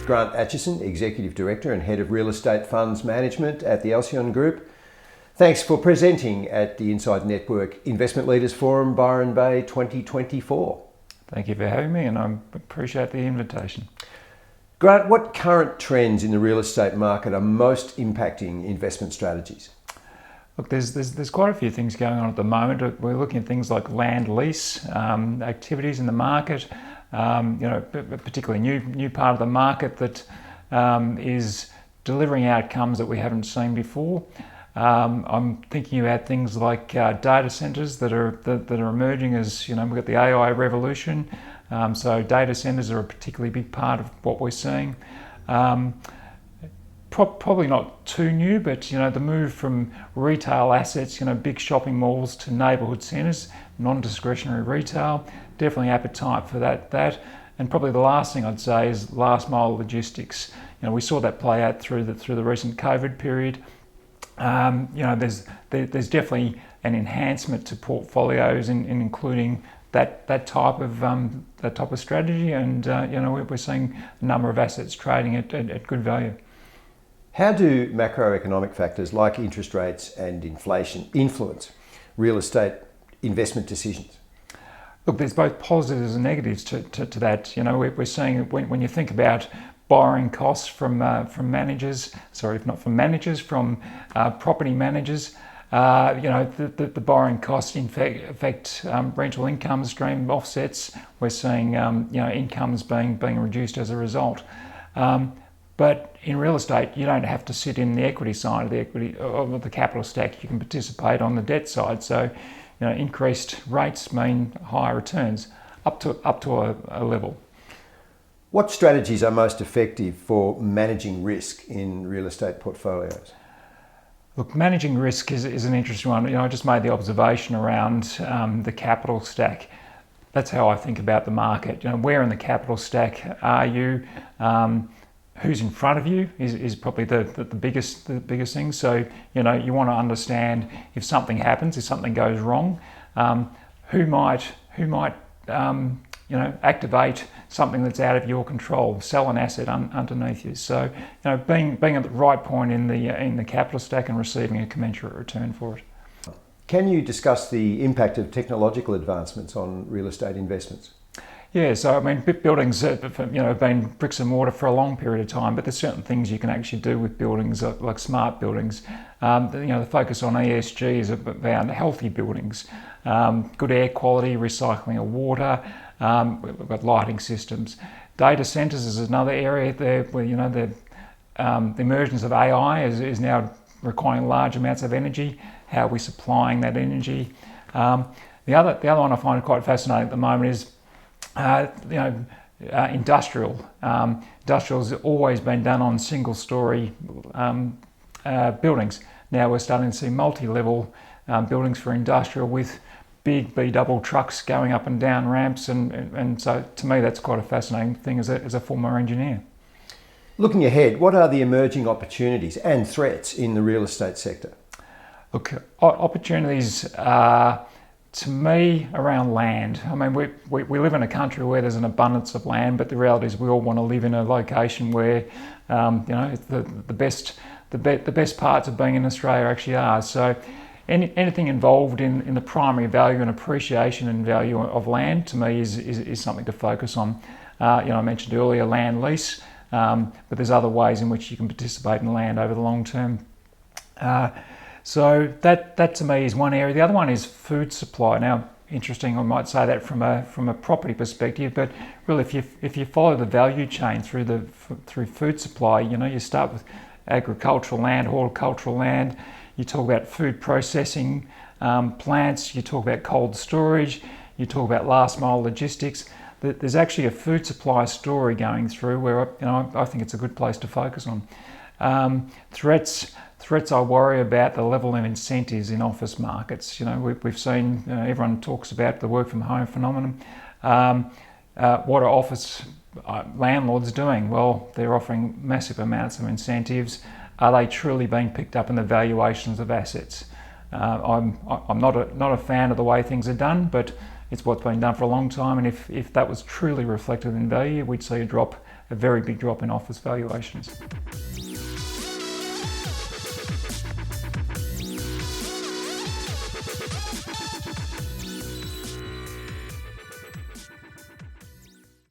Grant Atchison, Executive Director and Head of Real Estate Funds Management at the Alceon Group. Thanks for presenting at the Inside Network Investment Leaders Forum, Byron Bay 2024. Thank you for having me, and I appreciate the invitation. Grant, what current trends in the real estate market are most impacting investment strategies? Look, there's quite a few things going on at the moment. We're looking at things like land lease activities in the market. Particularly new part of the market that is delivering outcomes that we haven't seen before. I'm thinking about things like data centers that are emerging as, we've got the AI revolution. So data centers are a particularly big part of what we're seeing. Probably not too new, but the move from retail assets, big shopping malls to neighbourhood centres, non-discretionary retail, definitely appetite for that. And probably the last thing I'd say is last mile logistics. We saw that play out through the recent COVID period. There's definitely an enhancement to portfolios in including that type of strategy, and we're seeing a number of assets trading at good value. How do macroeconomic factors like interest rates and inflation influence real estate investment decisions? Look, there's both positives and negatives to that. We're seeing when you think about borrowing costs from managers, if not from managers, from property managers, the borrowing costs affect rental income stream offsets. We're seeing incomes being reduced as a result. But in real estate, you don't have to sit in the equity side of the capital stack. You can participate on the debt side. So, increased rates mean higher returns up to a level. What strategies are most effective for managing risk in real estate portfolios? Look, managing risk is an interesting one. I just made the observation around the capital stack. That's how I think about the market. Where in the capital stack are you? Who's in front of you is probably the biggest thing. So you want to understand if something happens, if something goes wrong, who might activate something that's out of your control, sell an asset underneath you. So being at the right point in the capital stack and receiving a commensurate return for it. Can you discuss the impact of technological advancements on real estate investments? Yeah, so buildings have been bricks and mortar for a long period of time, but there's certain things you can actually do with buildings, like smart buildings. The focus on ESG is around healthy buildings, good air quality, recycling of water. We've got lighting systems. Data centers is another area there where the emergence of AI is now requiring large amounts of energy. How are we supplying that energy? The other one I find quite fascinating at the moment is industrial. Industrial has always been done on single-story buildings. Now we're starting to see multi-level buildings for industrial with big B-double trucks going up and down ramps, and so to me that's quite a fascinating thing as a former engineer. Looking ahead, what are the emerging opportunities and threats in the real estate sector? Look, opportunities are, to me, around land. We live in a country where there's an abundance of land, but the reality is we all want to live in a location where the best parts of being in Australia actually are. So anything involved in the primary value and appreciation and value of land, to me, is something to focus on. I mentioned earlier land lease, but there's other ways in which you can participate in land over the long term. So that to me is one area. The other one is food supply. Now, interesting, I might say that from a property perspective, but really, if you follow the value chain through food supply, you start with agricultural land, horticultural land. You talk about food processing plants. You talk about cold storage. You talk about last mile logistics. There's actually a food supply story going through where I think it's a good place to focus on. Threats I worry about the level of incentives in office markets. We've seen, everyone talks about the work from home phenomenon. What are office landlords doing? Well, they're offering massive amounts of incentives. Are they truly being picked up in the valuations of assets? I'm not a fan of the way things are done, but It's what's been done for a long time, and if that was truly reflected in value, we'd see a very big drop in office valuations.